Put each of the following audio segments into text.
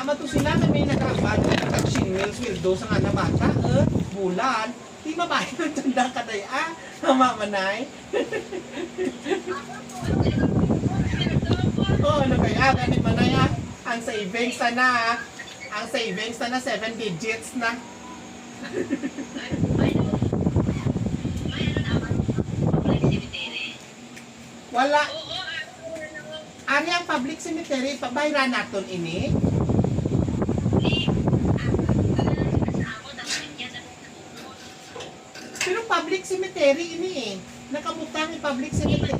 man to sila na may nag-abad. Nag-shinwil-swildo sa nga na bata. Bulan. Di mabahay ng tanda ka day. Mamanay. Ano kaya? Ganit manay Ang savings na Ang savings na 7 digits na. Wala. Ari ang public cemetery, pabayran naton ini. Pero public cemetery ini nakabutang yung public cemetery.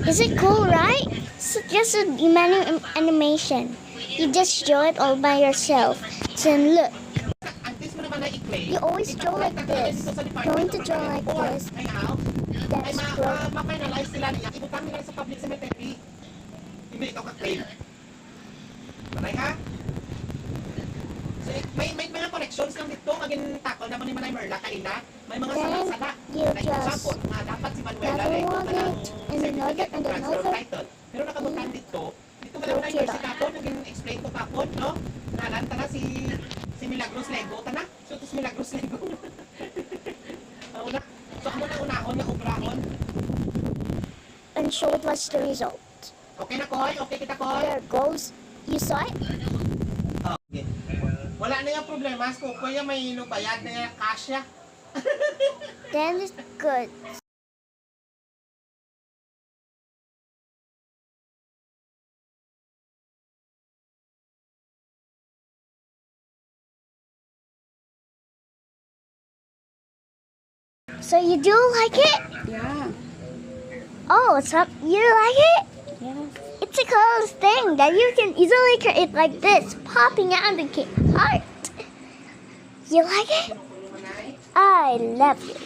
Is it cool, right? It's just an animation. You just draw it all by yourself. Then look. You always draw like this. Going to draw like this. That's draw. Ma-finalize sila niya. Ibutang nila sa public cemetery. Hindi ikaw ka-claim. Malay ha? So, may mga connections lang dito. Maging takol naman ni Manay Merla kaila. May mga sala-sala. Like example, dapat si Manuela like certificate of transfer of title. Pero nakabutang dito. Dito ka naman yung kapon. Naging explain ko kapon, no? Nalan, tana si Milagros Lego. Tana? So, ito si Milagros Lego. So, ano na unahon na ubrahon? And show us the result. Okay na, Koy? Okay kita, Koy? There it goes. You saw it? Okay. Wala na yung problema. Kung kuya may bayad na yung kasya. Then it's good. So you do like it? Yeah. Oh, so you like it? Yeah. It's a cool thing that you can easily create like this, popping out the heart. You like it? I love it.